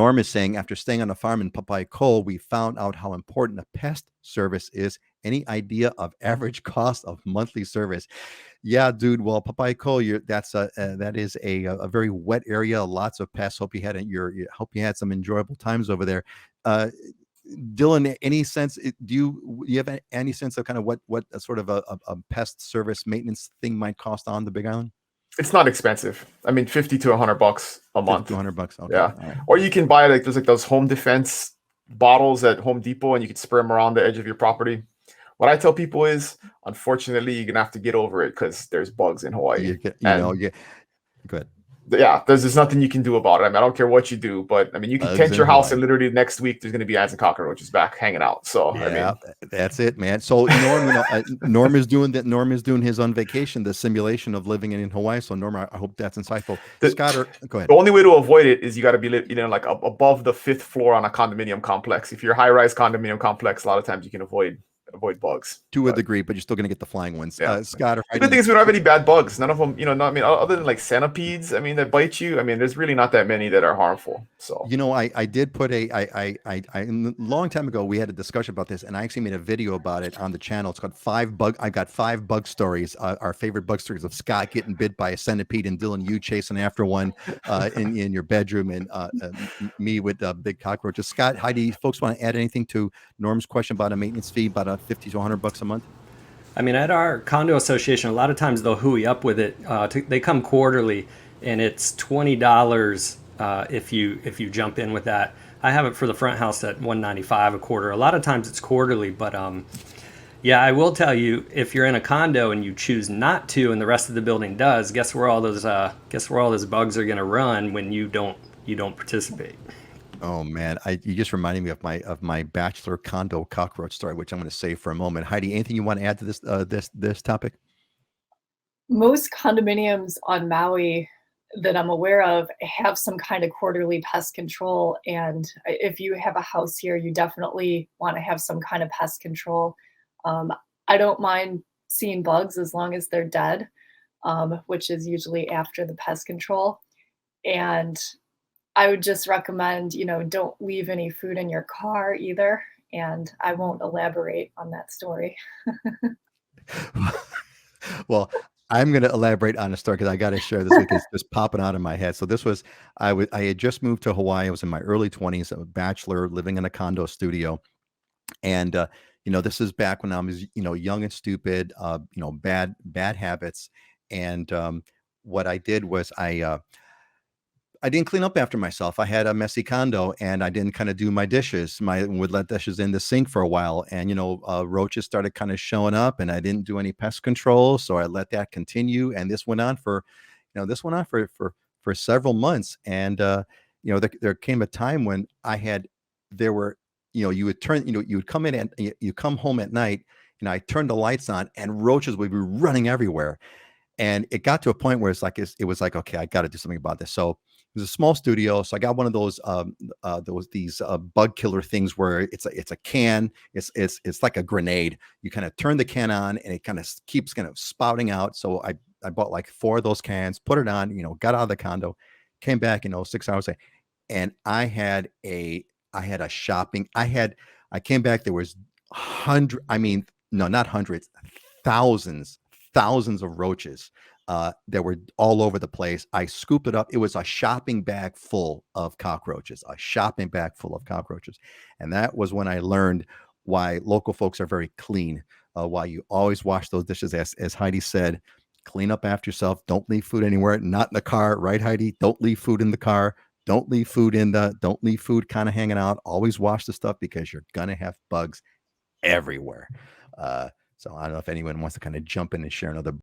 Norm is saying, after staying on a farm in Papai Cole, we found out how important a pest service is. Any idea of average cost of monthly service? Yeah, dude. Well, Papai Cole, that is a very wet area. Lots of pests. Hope you had some enjoyable times over there. Uh, Dylan, any sense? Do you have any sense of kind of what a sort of a pest service maintenance thing might cost on the Big Island? It's not expensive. I mean, 50 to $100 a 50 to month. 100 bucks. Okay, Yeah. all right. Or you can buy like there's like those home defense bottles at Home Depot and you can spray them around the edge of your property. What I tell people is, unfortunately, you're gonna have to get over it because there's bugs in Hawaii. And Yeah. Good. yeah, there's nothing you can do about it. I mean, I don't care what you do, but I mean, you can Bugs tent in your house and Hawaii. literally next week there's gonna be ants and cockroaches back hanging out. So I Yeah, mean, that's it, man. So Norm, Norm is doing that. Norm is doing his on vacation, the simulation of living in Hawaii. So Norm, I hope that's insightful. Scott, go ahead. the only way to avoid it is you got to be like above the 5th floor on a condominium complex. If you're a high-rise condominium complex, a lot of times you can avoid bugs. To a degree, but you're still going to get the flying ones. Yeah. Scott, The good thing is we don't have any bad bugs. None of them, not, I mean, other than like centipedes, I mean, that bite you. I mean, there's really not that many that are harmful. So, I did put a long time ago, we had a discussion about this, and I actually made a video about it on the channel. It's called I got 5 bug stories, our favorite bug stories of Scott getting bit by a centipede and Dylan, you chasing after one in your bedroom, and me with big cockroaches. Scott, Heidi, folks want to add anything to Norm's question about a maintenance fee, about 50 to 100 bucks a month? I mean, at our condo association, a lot of times they'll hooey up with it. They come quarterly, and it's $20 if you jump in with that. I have it for the front house at $195 a quarter. A lot of times it's quarterly, but yeah, I will tell you, if you're in a condo and you choose not to, and the rest of the building does, guess where all those bugs are going to run when you don't participate. Oh man, you just reminded me of my bachelor condo cockroach story, which I'm going to save for a moment. Heidi, anything you want to add to this topic? Most condominiums on Maui that I'm aware of have some kind of quarterly pest control, and if you have a house here, you definitely want to have some kind of pest control. I don't mind seeing bugs as long as they're dead, which is usually after the pest control. And I would just recommend, don't leave any food in your car either. And I won't elaborate on that story. Well, I'm going to elaborate on a story because I got to share this because it's just popping out of my head. So this was, I had just moved to Hawaii. I was in my early 20s, a bachelor living in a condo studio. And, this is back when I was, young and stupid, bad habits. And what I did was I didn't clean up after myself. I had a messy condo and I didn't kind of do my dishes. Would let dishes in the sink for a while. And, roaches started kind of showing up and I didn't do any pest control. So I let that continue. And this went on for several months. And, there came a time when you would come in and you come home at night and I turned the lights on and roaches would be running everywhere. And it got to a point where it was like, okay, I got to do something about this. So it was a small studio. So I got one of those bug killer things where it's a can. It's like a grenade. You kind of turn the can on and it kind of keeps kind of spouting out. So I bought like 4 of those cans, put it on, got out of the condo, came back, 6 hours later, and I came back, there was not hundreds, thousands of roaches that were all over the place. I scooped it up. It was a shopping bag full of cockroaches, And that was when I learned why local folks are very clean, why you always wash those dishes. As Heidi said, clean up after yourself. Don't leave food anywhere, not in the car, right, Heidi? Don't leave food in the car. Don't leave food kind of hanging out. Always wash the stuff because you're going to have bugs everywhere. So I don't know if anyone wants to kind of jump in and share another